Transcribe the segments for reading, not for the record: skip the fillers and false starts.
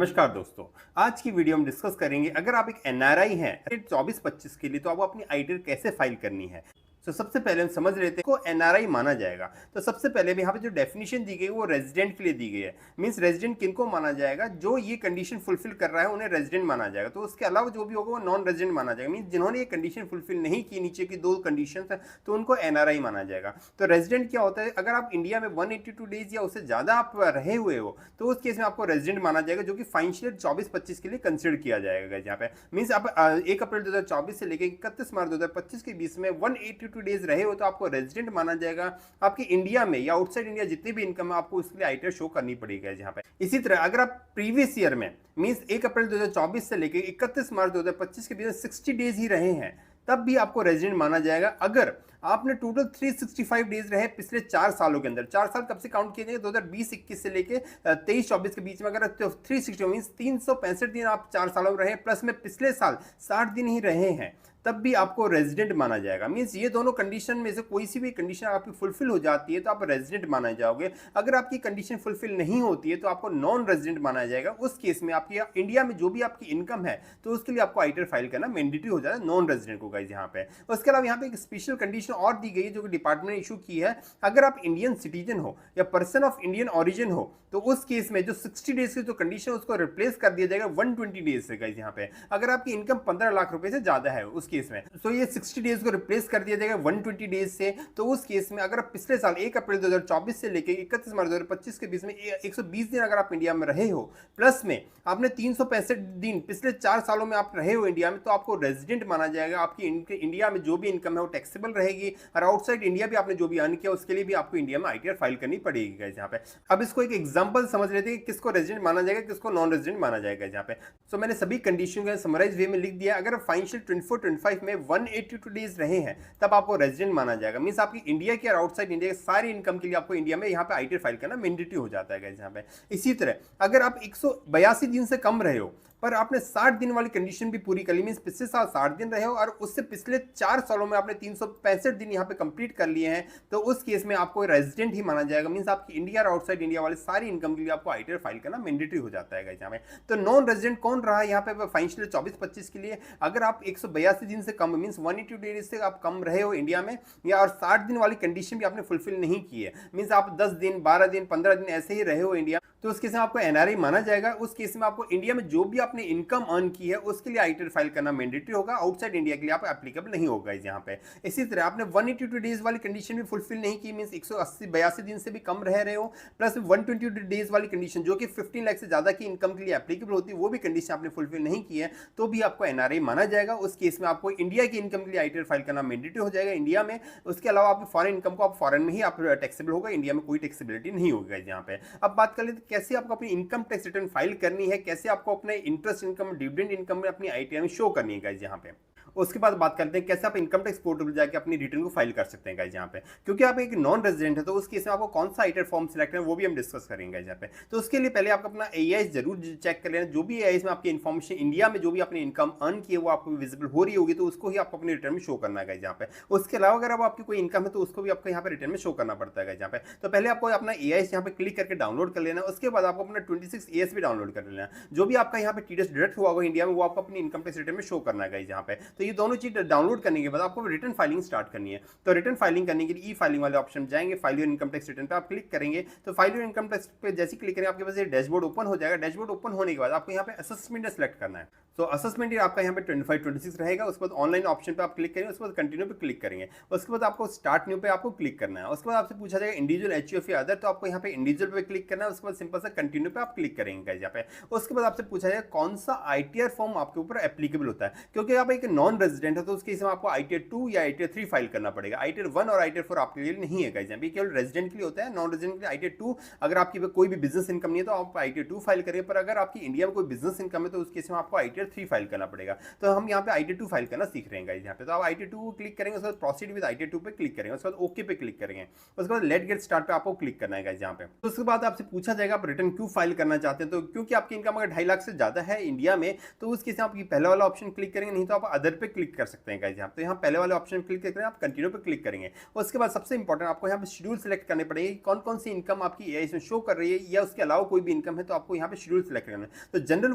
नमस्कार दोस्तों। आज की वीडियो में डिस्कस करेंगे अगर आप एक एनआरआई हैं 24-25 के लिए तो आपको अपनी आईटीआर कैसे फाइल करनी है। तो सबसे पहले हम समझ लेते हैं को एनआरआई माना जाएगा। तो सबसे पहले भी यहाँ पे जो डेफिनेशन दी गई वो रेजिडेंट के लिए दी गई है। मींस रेजिडेंट किनको माना जाएगा, जो ये कंडीशन फुलफिल कर रहा है उन्हें रेजिडेंट माना जाएगा। तो उसके अलावा जो भी होगा वो नॉन रेजिडेंट माना जाएगा। मींस जिन्होंने ये कंडीशन फुलफिल नहीं की, नीचे की दो कंडीशन है, तो उनको एनआरआई माना जाएगा। तो रेजिडेंट क्या होता है, अगर आप इंडिया में 182 डेज या उससे ज्यादा आप रहे हुए हो तो उस केस में आपको रेजिडेंट माना जाएगा, जो कि फाइनेंशियल 24-25 के लिए कंसिडर किया जाएगा। यहाँ पे मींस आप 1 अप्रैल 2024 से लेकर 31 मार्च 2025 के बीच में 182 डेज रहे हो तो आपको रेजिडेंट माना जाएगा। आपकी इंडिया में या आउटसाइड इंडिया जितनी भी इनकम है आपको उसके लिए आईटीआर शो करनी पड़ेगी यहाँ पे। इसी तरह अगर आप प्रीवियस ईयर में मींस 1 अप्रैल 2024 से लेकर 31 मार्च 2025 के बीच में 60 डेज ही रहे हैं तब भी आपको रेजिडेंट माना जाएगा। अगर आपने टोटल 365 डेज रहे पिछले 4 सालों के अंदर, 4 साल कब से काउंट किए जाएंगे, 2020-21 से लेके 23-24 के बीच में, अगर 360 मींस 365 दिन आप 4 सालों में रहे प्लस में पिछले साल 60 दिन ही रहे हैं तब भी आपको रेजिडेंट माना जाएगा। मींस ये दोनों कंडीशन में से कोई सी भी कंडीशन आपकी फुलफिल हो जाती है तो आप रेजिडेंट माना जाओगे। अगर आपकी कंडीशन फुलफिल नहीं होती है तो आपको नॉन रेजिडेंट माना जाएगा। उस केस में आपकी इंडिया में जो भी आपकी इनकम है तो उसके लिए आपको आईटीआर फाइल करना मैंडेटरी हो जाता है नॉन रेजिडेंट को गाइस यहाँ पे। उसके अलावा यहाँ पे एक स्पेशल कंडीशन और दी गई है जो कि डिपार्टमेंट ने इशू की है। अगर आप इंडियन सिटीजन हो या पर्सन ऑफ इंडियन ओरिजिन हो तो उस केस में जो 60 डेज की जो कंडीशन उसको रिप्लेस कर दिया जाएगा 120 डेज से गाइस यहाँ पे। अगर आपकी इनकम 15 लाख रुपए से ज्यादा है उस केस में तो ये 60 डेज को रिप्लेस कर दिया जाएगा 120 डेज से। तो उस केस में अगर आप पिछले साल 1 अप्रैल 2024 से लेकर 31 मार्च 2025 के बीच में 120 दिन अगर आप इंडिया में रहे हो प्लस में आपने 365 दिन पिछले 4 सालों में आप रहे हो इंडिया में तो आपको रेजिडेंट माना जाएगा। आपकी इंडिया में जो भी इनकम है वो टैक्सेबल रहेगी और आउटसाइड इंडिया भी आपने जो भी अर्न किया उसके लिए भी आपको इंडिया में आईटीआर फाइल करनी पड़ेगी गाइस यहाँ पे। अब इसको एक एग्जांपल समझ लेते हैं कि किसको रेजिडेंट माना जाएगा किसको नॉन रेजिडेंट माना जाएगा यहाँ पे। सो मैंने सभी कंडीशन का समराइज वे में लिख दिया। अगर फाइनेंशियल 24-25 में 182 डेज रहे हैं तब आपको रेजिडेंट माना जाएगा। मींस आपकी इंडिया की और आउटसाइड इंडिया की सारी इनकम के लिए आपको इंडिया में यहाँ पे आईटीआर फाइल करना मैंडेटरी हो जाता है गाइस यहाँ पे। इसी तरह अगर आप 182 दिन से कम रहे हो पर आपने 60 दिन वाली कंडीशन भी पूरी कर ली, मींस पिछले साल 60 दिन रहे हो और उससे पिछले 4 सालों में आपने 365 दिन यहाँ पे कंप्लीट कर लिए हैं तो उस केस में आपको रेजिडेंट ही माना जाएगा। मींस आपकी इंडिया और आउटसाइड इंडिया वाले सारी इनकम के लिए आपको आईटीआर फाइल करना मैंडेटरी हो जाता है यहाँ पे। तो नॉन रेजिडेंट कौन रहा है यहाँ पे फाइनेंशियल 24-25 के लिए, अगर आप 182 दिन से कम मींस 180 डेज से आप कम रहे हो इंडिया में या और 60 दिन वाली कंडीशन भी आपने फुलफिल नहीं की है, मींस आप 10 दिन 12 दिन 15 दिन ऐसे ही रहे हो इंडिया, तो उस केस में आपको एनआरआई माना जाएगा। उस केस में आपको इंडिया में जो भी आपने इनकम अर्न की है उसके लिए आईटीआर फाइल करना मैंडेटरी होगा। आउटसाइड इंडिया के लिए आप एप्लीकेबल नहीं होगा यहाँ पे। इसी तरह आपने 182 डेज वाली कंडीशन भी फुलफिल नहीं की, मींस 182 दिन से भी कम रह रहे हो प्लस 122 डेज वाली कंडीशन जो कि 15 लाख से ज्यादा की इनकम के लिए एप्लीकेबल होती है वो भी कंडीशन आपने फुलफिल नहीं की है तो भी आपको एनआरआई माना जाएगा। उस केस में आपको इंडिया की इनकम के लिए आईटीआर फाइल करना मैंडेटरी हो जाएगा इंडिया में। उसके अलावा आपकी फॉरेन इनकम को आप फॉरेन में ही आप टैक्सेबल होगा, इंडिया में कोई टैक्सेबिलिटी नहीं होगा यहाँ पे। अब बात कर लेते कैसे आपको अपनी इनकम टैक्स रिटर्न फाइल करनी है, कैसे आपको अपने इंटरेस्ट इनकम डिविडेंड इनकम में अपनी आईटीआर में शो करनी है गाइस यहाँ पे। उसके बाद बात करते हैं कैसे आप इनकम टैक्स पोर्टल पर जाकर अपनी रिटर्न को फाइल कर सकते हैं गाइस यहाँ पे। क्योंकि आप एक नॉन रेजिडेंट है तो उस केस में आपको कौन सा आईटीआर फॉर्म सिलेक्ट करना है वो भी हम डिस्कस करेंगे यहाँ पे। तो उसके लिए पहले आपको अपना एआईएस जरूर चेक कर लेना। जो भी एआईएस में आपकी इन्फॉर्मेशन इंडिया में जो भी आपने इनकम अर्न की है वो आपको विजिबल हो रही होगी तो उसको ही आपको अपनी रिटर्न में शो करना है यहाँ पे। उसके अलावा अगर आपकी कोई इनकम है तो उसको भी आपको यहाँ पे रिटर्न में शो करना पड़ता है यहाँ पे। तो पहले आपको अपना एआईएस यहाँ पे क्लिक करके डाउनलोड कर लेना। उसके बाद आपको अपना 26 भी डाउनलोड कर लेना। जो भी आपका यहाँ पे टीडीएस डिडक्ट हुआ होगा इंडिया में वो आपको अपनी इनकम टैक्स रिटर्न में शो करना है यहाँ पे। तो ये दोनों चीज डाउनलोड करने के बाद आपको रिटर्न फाइलिंग स्टार्ट करनी है। तो रिटर्न फाइलिंग करने के लिए ई फाइलिंग वाले ऑप्शन जाएंगे, file your income tax return पे आप क्लिक करेंगे। तो फाइल योर इनकम टैक्स पे जैसे क्लिक करेंगे आपके पास ये डैशबोर्ड ओपन हो जाएगा। डैशबोर्ड ओपन होने के बाद आपको यहाँ पे असेसमेंट सेलेक्ट करना है। तो असेसमेंट आपका यहाँ पे 25-26 रहेगा। उसके बाद ऑनलाइन ऑप्शन पे आप क्लिक करेंगे, उसके बाद कंटिन्यू पे क्लिक करेंगे। उसके बाद आपको स्टार्ट न्यू पे आपको क्लिक करना है। उसके बाद आपसे पूछा जाएगा इंडिविजुअल एचयूएफ या अदर, तो आपको यहाँ पे इंडिविजुअल पे क्लिक करना है। उसके बाद सिंपल सा कंटिन्यू पे आप क्लिक करेंगे यहाँ पे। उसके बाद आपसे पूछा जाएगा कौन सा आईटीआर फॉर्म आपके ऊपर एप्लीकेबल होता है। क्योंकि आप एक नॉन रेजिडेंट है तो उसके हिसाब आपको आईटीआर 2 या आईटीआर 3 फाइल करना पड़ेगा। आईटीआर 1 और आईटीआर 4 आपके लिए नहीं है गाइस, यहाँ पे केवल रेजिडेंट के लिए होता है। नॉन रेजिडेंट के लिए आईटीआर 2, अगर आपकी कोई भी बिजनेस इनकम नहीं है तो आप आईटीआर 2 फाइल करेंगे, पर अगर आपकी इंडिया में कोई बिजनेस इनकम है तो उसके हिसाब आपको आईटीआर 3 फाइल करना पड़ेगा। तो हम यहाँ पे आईटीआर 2 फाइल करना सीख रहे हैं गाइस यहाँ पे। तो आप आईटीआर 2 को क्लिक करेंगे, उसके बाद प्रोसीड विद आईटीआर 2 पे क्लिक करेंगे, उसके बाद ओके पे क्लिक करेंगे, उसके बाद लेट गेट स्टार्ट पे आपको क्लिक करना है गाइस यहाँ पे। तो उसके बाद आपसे पूछा जाएगा आप रिटर्न क्यों फाइल करना चाहते हैं। तो क्योंकि आपकी इनकम अगर 2.5 लाख से ज्यादा है इंडिया में तो उसके हिसाब आप पहला वाला ऑप्शन क्लिक करेंगे, नहीं तो आप अदर पे क्लिक कर सकते हैं गाइस यहाँ। तो यहाँ पहले वाले ऑप्शन पे क्लिक करें, आप कंटिन्यू पे क्लिक करेंगे। उसके बाद सबसे इंपॉर्टेंट आपको यहाँ पे शेड्यूल सेलेक्ट करने पड़ेंगे, कौन कौन सी इनकम आपकी इसमें शो कर रही है या उसके अलावा कोई भी इनकम है तो आपको यहाँ पे शेड्यूल सेलेक्ट करना है। तो जनरल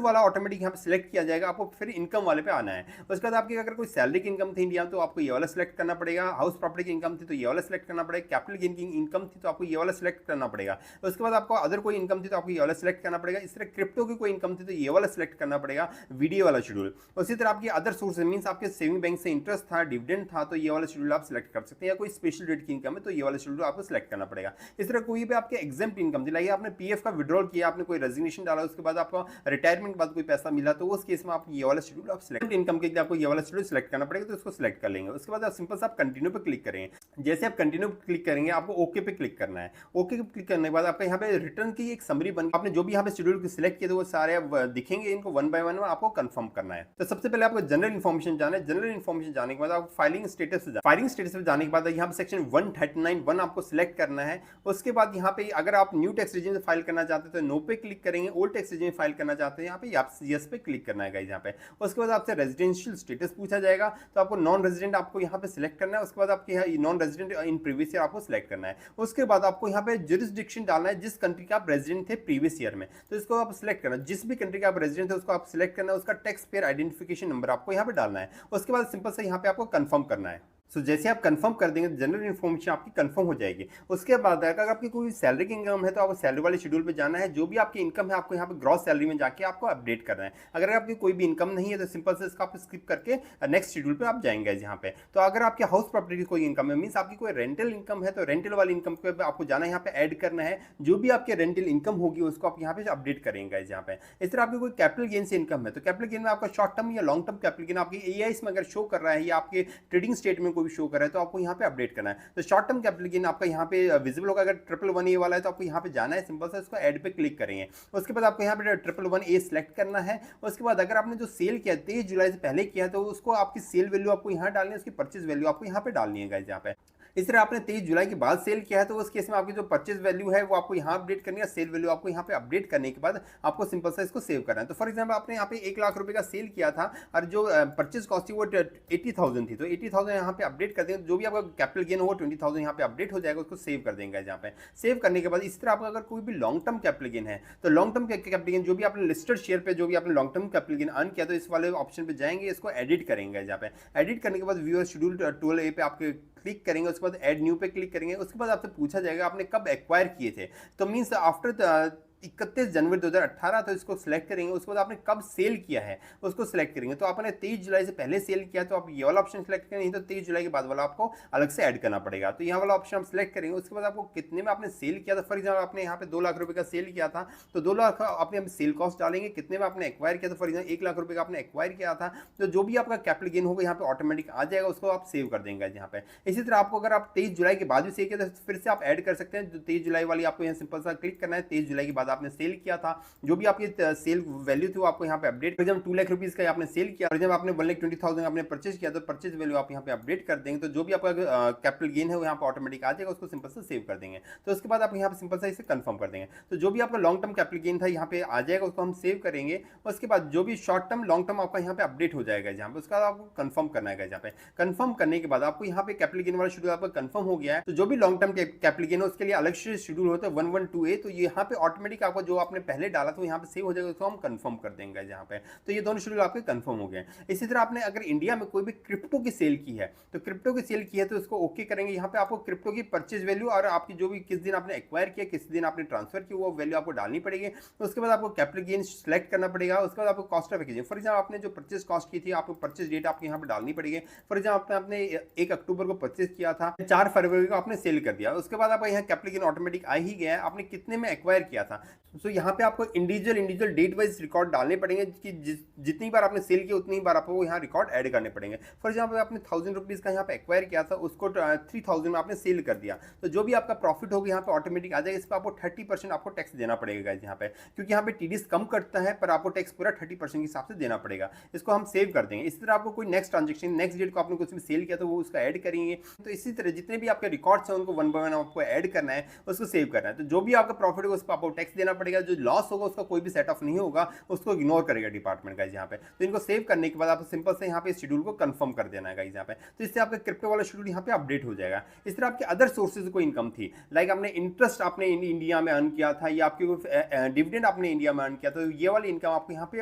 वाला ऑटोमेटिक यहाँ पे सिलेक्ट किया जाएगा, आपको फिर इनकम वाले पे आना है। उसके बाद आपकी अगर कोई सैलरी की इनकम थी इंडिया में तो आपको ये वाला सिलेक्ट करना पड़ेगा, हाउस प्रॉपर्टी की इनकम थी तो ये वाला सिलेक्ट करना पड़ेगा, कैपिटल गेन की इनकम थी तो आपको ये वाला सिलेक्ट करना पड़ेगा। उसके बाद आपको अदर कोई इनकम थी तो आपको ये वाला सिलेक्ट करना पड़ेगा। इस तरह क्रिप्टो की कोई इनकम थी तो ये वाला सिलेक्ट करना पड़ेगा, वीडियो वाला शेड्यूल। उसी तरह आपकी अदर सोर्स मींस आपके सेविंग बैंक से इंटरेस्ट था, डिविडेंड था तो ये वाला शेड्यूल आप सिलेक्ट कर सकते हैं, या कोई स्पेशल रेट की इनकम है तो ये वाला शेड्यूल आपको सिलेक्ट करना पड़ेगा। इस तरह कोई भी आपके एग्जाम्प्ट इनकम थी, लाइक आपने पीएफ का विड्रॉल किया, आपने कोई रेजिग्नेशन डाला, उसके बाद आपको रिटायरमेंट के बाद कोई पैसा मिला तो उस केस में आप ये वाला शेड्यूल आप सिलेक्ट इनकम के लिए आपको ये वाला शेड्यूल सिलेक्ट करना पड़ेगा, तो इसको सिलेक्ट कर लेंगे। उसके बाद आप सिंपल से आप कंटिन्यू पे क्लिक करेंगे। जैसे आप कंटिन्यू पे क्लिक करेंगे आपको ओके पे क्लिक करना है। ओके पे क्लिक करने के बाद आपका यहाँ पे रिटर्न की एक समरी बन, आपने जो भी यहाँ पे शेड्यूल सिलेक्ट किया तो वो सारे दिखेंगे, इनको वन बाय वन आपको कंफर्म करना है। तो सबसे पहले आपको जनरल इन्फॉर्मेशन जाना है। जनरल इन्फॉर्मेशन जाने के बाद आपको फाइलिंग स्टेटस पे जाने के बाद यहाँ पे सेक्शन 139(1) आपको सिलेक्ट करना है। उसके बाद यहाँ पे अगर आप न्यू टैक्स रीजन से फाइल करना चाहते हैं तो नो पे क्लिक करेंगे, ओल्ड टैक्स रीजन में फाइल करना चाहते हैं यहाँ पे आप यस पे क्लिक करना है गाइस यहाँ पे। उसके बाद आपसे रेजिडेंशियल स्टेटस पूछा जाएगा तो आपको नॉन रेजिडेंट आपको यहाँ पे सिलेक्ट करना है। उसके बाद आपके यहाँ non resident in previous year आपको सिलेक्ट करना है। उसके बाद आपको यहाँ पे जुरिस्डिक्शन डालना है, जिस कंट्री का आप रेजिडेंट थे प्रीवियस ईयर में, तो इसको आप सिलेक्ट करना। जिस भी कंट्री का आप रेजिडेंट थे उसको आप सिलेक्ट करना है, उसका टैक्स पेयर आइडेंटिफिकेशन नंबर आपको यहाँ पे डालना है। उसके बाद सिंपल से यहाँ पे आपको कंफर्म करना है। सो जैसे आप कंफर्म कर देंगे जनरल इन्फॉर्मेशन आपकी कंफर्म हो जाएगी। उसके बाद अगर आपकी कोई सैलरी की इनकम है तो आपको सैलरी वाले शेड्यूल पे जाना है। जो भी आपकी इनकम है आपको यहाँ पे ग्रॉस सैलरी में जाके आपको अपडेट करना है। अगर आपकी कोई भी इनकम नहीं है तो सिंपल से इसका आप स्किप करके नेक्स्ट शेड्यूल पे आप जाएंगे यहाँ पे। तो अगर आपके हाउस प्रॉपर्टी की कोई इनकम है, मीन्स आपकी कोई रेंटल इनकम है तो रेंटल वाली इनकम पे आपको जाना है, यहाँ पे ऐड करना है। जो भी आपके रेंटल इनकम होगी उसको आप यहाँ पे अपडेट करेंगे यहाँ पे। इस तरह आपकी कोई कैपिटल गेन से इनकम है तो कैपिटल गेन में आपका शॉर्ट टर्म या लॉन्ग टर्म कैपिटल गेन आपकी एआईएस में अगर शो कर रहा है या आपके ट्रेडिंग स्टेट में कोई भी शो कर रहा है तो आपको यहाँ पे अपडेट करना है। तो शॉर्ट टर्म कैपिटल गेन आपका यहाँ पे विजिबल होगा। अगर 111A वाला है तो आपको यहाँ पे जाना है, सिंपल से इसको ऐड पे क्लिक करेंगे। उसके बाद आपको यहाँ पे 111A सिलेक्ट करना है। उसके बाद अगर आपने जो सेल किया 23 जुलाई से पहले किया है तो उसको आपकी सेल वैल्यू आपको यहाँ डालनी है, उसकी परचेज वैल्यू आपको यहाँ पे डालनी है गाइस यहाँ पे। इस तरह आपने 23 जुलाई के बाद सेल किया है तो उस केस में आपकी जो परचेज वैल्यू है वो आपको यहाँ अपडेट करनी है। सेल वैल्यू आपको यहाँ पे अपडेट करने के बाद आपको सिंपल सा इसको सेव करना है। तो फॉर एग्जांपल आपने यहाँ पे 1 लाख रुपए का सेल किया था और जो परचेज कॉस्ट थी वो 80,000 थी, तो 80,000 यहाँ पे अपडेट कर देंगे। जो भी आपका कैपिटल गेन होगा 20,000 यहाँ पे अपडेट हो जाएगा, उसको सेव कर देंगे यहाँ पे। सेव करने के बाद इस तरह आपका अगर कोई भी लॉन्ग टर्म कैपिटल गेन है तो लॉन्ग टर्म कैपिटल गेन जो भी आपने लिस्टेड शेयर पे जो भी आपने long term capital gain earn किया तो इस वाले ऑप्शन पे जाएंगे, इसको एडिट करेंगे यहाँ पे। एडिट करने के बाद व्यूअर शेड्यूल 12A पे आपके क्लिक करेंगे। उसके बाद ऐड न्यू पे क्लिक करेंगे। उसके बाद आपसे पूछा जाएगा आपने कब एक्वायर किए थे, तो मीन्स आफ्टर 31 जनवरी 2018, तो इसको सिलेक्ट करेंगे। उसके बाद आपने कब सेल किया है उसको सिलेक्ट करेंगे। तो आपने 23 जुलाई से पहले सेल किया तो आप ये वाला ऑप्शन सिलेक्ट करेंगे, नहीं तो 23 जुलाई के बाद वाला आपको अलग से ऐड करना पड़ेगा। तो यहाँ वाला ऑप्शन आप सिलेक्ट करेंगे। उसके बाद आपको कितने में आपने सेल किया था, फॉर एग्जाम्पल आपने यहाँ पे 2 लाख रुपए का सेल किया था तो 2 लाख आपने सेल कॉस्ट डालेंगे, कितने में आपने एक्वायर किया था, फॉर एग्जाम्पल 1 लाख रुपए का आपने एक्वायर किया था तो जो भी आपका कैपिटल गेन होगा यहाँ पे ऑटोमेटिक आ जाएगा, उसको आप सेव कर देंगे यहाँ पे। इसी तरह आपको अगर आप 23 जुलाई के बाद भी सेल किया तो फिर से आप ऐड कर सकते हैं। 23 जुलाई वाली आपको यहाँ सिंपल सा क्लिक करना है। 23 जुलाई के बाद आपने सेल किया था, जो भी आपकी सेल वैल्यू थी वो आपको यहाँ पे अपडेट, जब 2 लाख रुपीज का आपने सेल किया और जब आपने 1,20,000 आपने परचेज किया तो परचेज वैल्यू आप यहाँ पे अपडेट कर देंगे। तो जो भी आपका कैपिटल गेन है वो यहाँ पे ऑटोमेटिक आ जाएगा, उसको सिंपल से सेव कर देंगे। तो उसके बाद आप यहाँ पे सिंपल से इसे कंफर्म कर देंगे। तो जो भी आपका लॉन्ग टर्म कैपिटल गेन था यहाँ पे आ जाएगा, उसको हम सेव करेंगे। उसके बाद जो भी शॉर्ट टर्म लॉन्ग टर्म आपका यहाँ पे अपडेट हो जाएगा यहाँ पे, उसका आपको कंफर्म करना है यहाँ पे। कंफर्म करने के बाद आपको यहाँ पे कैपिटल गेन वाला शेड्यूल आपका कंफर्म हो गया है। तो जो भी लॉन्ग टर्म कैपिटल गेन है उसके लिए अलग से शेड्यूल होता है 112A, तो यहाँ पे ऑटोमेटिक आपको जो आपने पहले डाला था यहाँ पे सेव हो जाएगा, उसको हम कंफर्म कर देंगे यहाँ पे। तो ये दोनों शेड्यूल आपके कंफर्म हो गए। इसी तरह आपने अगर इंडिया में कोई भी क्रिप्टो की सेल की है तो क्रिप्टो की सेल की है तो उसको ओके करेंगे। यहाँ पे आपको क्रिप्टो की परचेज वैल्यू और आपकी जो भी किस दिन आपने एक्वायर किया, किस दिन आपने ट्रांसफर किया, वो वैल्यू आपको डालनी पड़ेगी। तो उसके बाद आपको कैपिटल गेन सेलेक्ट करना पड़ेगा। उसके बाद आपको cost of exchange, for example आपने जो परचेज कॉस्ट की थी आपको परचेज डेट आपको यहाँ पे डालनी पड़ेगी। फॉर एग्जाम्पल आपने 1 अक्टूबर को परचेज किया था, 4 फरवरी को आपने सेल कर दिया। उसके बाद आपका यहाँ कैपिटल गेन ऑटोमेटिक आ ही गया है, आपने कितने में एक्वायर किया था। तो यहाँ पे आपको इंडिविजुअल डेट वाइज रिकॉर्ड डालने पड़ेंगे कि जितनी बार आपने सेल किया उतनी बार आपको यहाँ रिकॉर्ड ऐड करने पड़ेंगे। फॉर एग्जाम्पल आपने 1000 रुपीज़ का यहाँ पे एक्वायर किया था, उसको 3000 में आपने सेल कर दिया, तो जो भी आपका प्रॉफिट होगा यहाँ पे ऑटोमेटिक आ जाएगा। इस पर आपको 30% आपको टैक्स देना पड़ेगा यहाँ पे, क्योंकि यहाँ पे टीडीएस कम करता है पर आपको टैक्स पूरा 30% के हिसाब से देना पड़ेगा। इसको हम सेव कर देंगे। इसी तरह आपको कोई नेक्स्ट ट्रांजेक्शन नेक्स्ट डेट को आपने कुछ भी सेल किया तो वो उसका ऐड करेंगे। तो इसी तरह जितने भी आपके रिकॉर्ड्स हैं उनको 1 बाय 1 आपको ऐड करना है, उसको सेव करना है। तो जो भी आपका प्रॉफिट होगा उस पर आपको टैक्स देना पड़ेगा, जो लॉस होगा उसका कोई भी सेट ऑफ नहीं होगा, उसको इग्नोर करेगा डिपार्टमेंट गाइस यहाँ पे। तो इनको सेव करने के बाद आप सिंपल से यहाँ पे शेड्यूल को कंफर्म कर देना है गाइस यहाँ पे। तो इससे आपका क्रिप्टो वाला शेड्यूल यहाँ पे अपडेट हो जाएगा। इस तरह आपके अदर सोर्सेज कोई इनकम थी, लाइक आपने इंटरेस्ट आपने इंडिया में अर्न किया था, या आपके कोई डिविडेंड आपने इंडिया में अर्न किया, तो ये वाली इनकम आपको यहाँ पे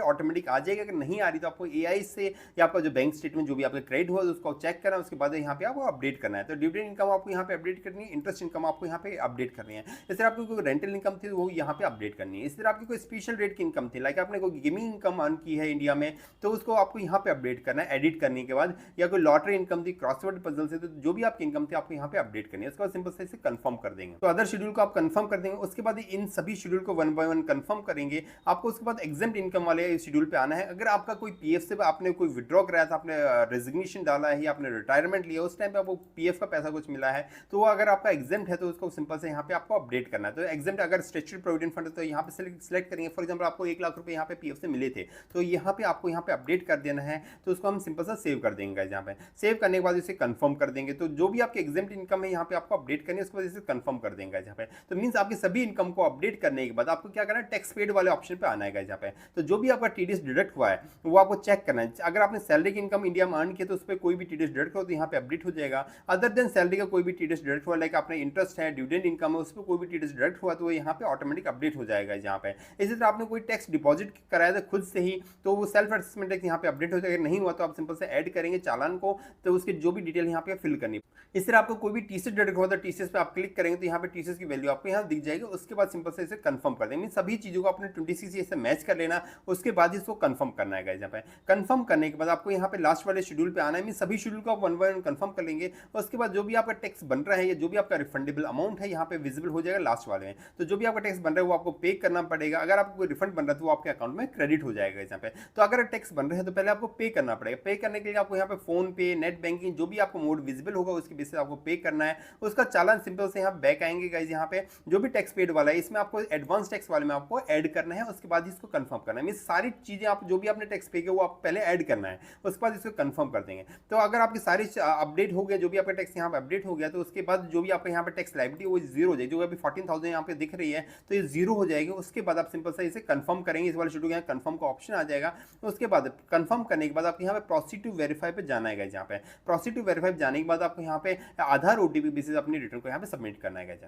ऑटोमेटिक आ जाएगा। अगर नहीं आ रही तो आपको एआई से या आपका जो बैंक स्टेटमेंट जो भी आपका क्रेडिट हुआ उसको चेक करना है, उसके बाद यहाँ पे आपको अपडेट करना है। तो डिविडेंड इनकम आपको यहाँ पे अपडेट करनी है, इंटरेस्ट इनकम आपको यहाँ पे अपडेट करनी है। इस तरह आपको कोई रेंटल इनकम थी वो यहाँ पे अपडेट करनी है। इस तरह आपकी कोई स्पेशल रेट की इनकम थी, लाइक आपने कोई गेमिंग इनकम अर्न की है इंडिया में, तो उसको आपको यहाँ पे अपडेट करना है एडिट करने के बाद। या कोई लॉटरी इनकम थी, क्रॉसवर्ड पजल से, तो जो भी आपकी इनकम थी आपको यहाँ पे अपडेट करनी है। उसके बाद सिंपल से इसे कंफर्म कर देंगे। तो अदर शेड्यूल को आप कंफर्म कर देंगे, उसके बाद इन सभी शेड्यूल को वन बाय वन कंफर्म करेंगे। आपको उसके बाद एग्जेम्प्ट इनकम वाले शेड्यूल पे आना है। अगर आपका कोई पीएफ से आपने कोई विड्रॉ कराया था, आपने रेजिग्नेशन डाला है या आपने रिटायरमेंट लिया, उस टाइम पे आपको पीएफ का पैसा कुछ मिला है, तो अगर आपका एग्जेम्प्ट है तो उसको सिंपल से यहाँ पे आपको अपडेट करना है। तो एग्जेम्प्ट अगर स्टैट्यूटरी प्रोविडेंट फंड है तो यहाँ पे सिलेक्ट करेंगे। फॉर एग्जाम्पल आपको 1 लाख रुपए यहाँ पे पीएफ से मिले थे, तो यहाँ पे आपको यहाँ पे अपडेट कर देना है। तो उसको हम सिंपल सा सेव कर देंगे यहाँ पे। सेव करने के बाद इसे कंफर्म कर देंगे। तो जो भी आपके एग्जेम्प्ट इनकम है यहाँ पे आपको अपडेट करनी है, उसके बाद इसे कंफर्म कर देंगे यहाँ पे। तो मींस आपकी सभी इनकम को अपडेट करने के बाद आपको क्या करना है, टैक्स पेड वाले ऑप्शन पे आना है यहाँ पे। तो जो भी आपका टीडीएस डिडक्ट हुआ है वो आपको चेक करना है। अगर आपने सैलरी की इनकम इंडिया में अर्न किया तो उस पर कोई भी टीडीएस डिडक्ट हो तो यहाँ पे अपडेट हो जाएगा। अदर देन सैलरी का कोई भी टीडीएस डिडक्ट हुआ, लाइक आपने इंटरेस्ट है, डिविडेंड इनकम है, उस पर कोई भी टीडीएस डिडक्ट हुआ तो यहाँ पे ऑटोमेटिक अपडेट हो जाएगा यहाँ पे। इसी तरह आपने कोई टैक्स डिपॉजिट कराया था खुद से ही, तो वो सेल्फ असेसमेंट टैक्स यहाँ पे अपडेट हो जाएगा। नहीं हुआ तो आप सिंपल से ऐड करेंगे चालान को, तो उसकी जो भी डिटेल यहाँ पे फिल करनी। इस तरह आपको कोई भी टीसीएस डिडक्ट हुआ तो टीसीएस पे आप क्लिक करेंगे तो यहाँ पे टीसीएस की वैल्यू आपको यहाँ दिख जाएगी। उसके बाद सिंपल से इसे कंफर्म कर देंगे। सभी चीजों को अपने 26 से मैच कर लेना, उसके बाद इसको कंफर्म करना है गाइस यहाँ पे। कंफर्म करने के बाद आपको यहाँ पे लास्ट वाले शेड्यूल पे आना है। सभी शेड्यूल को आप वन बाय वन कंफर्म कर लेंगे। और उसके बाद जो भी आपका टैक्स बन रहा है या जो भी आपका रिफंडेबल अमाउंट है यहाँ पे विजिबल हो जाएगा लास्ट वाले में। तो जो भी आपका टैक्स बन रहा है वो आपको पे करना पड़ेगा। अगर आपको कोई रिफंड बन रहा है तो वो आपके अकाउंट में क्रेडिट हो जाएगा यहाँ पे। तो अगर टैक्स बन रहा है तो पहले आपको पे करना पड़ेगा। पे करने के लिए आपको यहाँ पे फोन पे, नेट बैंकिंग, जो भी आपको मोड विजिबल होगा उसके बेसिस आपको पे करना है। उसका चालान सिंपल से यहाँ बैक आएंगे गाइस यहाँ पे। जो भी टैक्स पेड वाला है इसमें आपको एडवांस टैक्स वाले में आपको ऐड करना है, उसके बाद इसको कंफर्म करना है। मींस सारी चीजें आप जो भी आपने टैक्स पे किया वो आप पहले ऐड करना है, उसके बाद इसको कंफर्म कर देंगे। तो अगर आपकी सारी अपडेट हो गया, जो भी आपका टैक्स यहाँ पे अपडेट हो गया, तो उसके बाद जो भी आपका यहाँ पे टैक्स लायबिलिटी वो जीरो हो जाएगी। जो अभी 14,000 यहाँ पे दिख रही है तो ये जीरो हो जाएगी। उसके बाद आप सिंपल से इसे कंफर्म करेंगे। इस वाले शेड्यूल यहाँ कंफर्म का ऑप्शन आ जाएगा। उसके बाद कंफर्म करने के बाद आपको यहाँ पे प्रोसीड टू वेरीफाई पे जाना है। यहाँ पे प्रोसीड टू वेरीफाई जाने के बाद आपको यहाँ पे आधार ओटीपी बेसिस अपनी रिटर्न को यहाँ पे सबमिट करना है।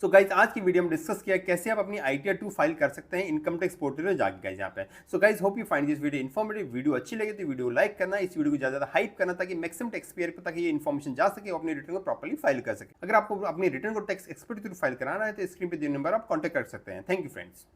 सो गाइज आज की वीडियो में डिस्कस किया कैसे आप अपनी ITR 2 फाइल कर सकते हैं इनकम टैक्स पोर्टल में जाके गाइज यहाँ पे। So guys hope you find this video informative. Video अच्छी लगे तो वीडियो लाइक करना, इस वीडियो को ज्यादा हाइप करना ताकि मैक्सिमम टैक्स पेयर को ताकि ये इन्फॉर्मेशन जा सके, अपनी रिटर्न को प्रॉपर्ली फाइल कर सके। अगर आपको अपनी रिटर्न को टैक्स एक्सपर्ट के थ्रू फाइल कराना है तो स्क्रीन पे दिए नंबर आप कॉन्टैक्ट कर सकते हैं। Thank you friends.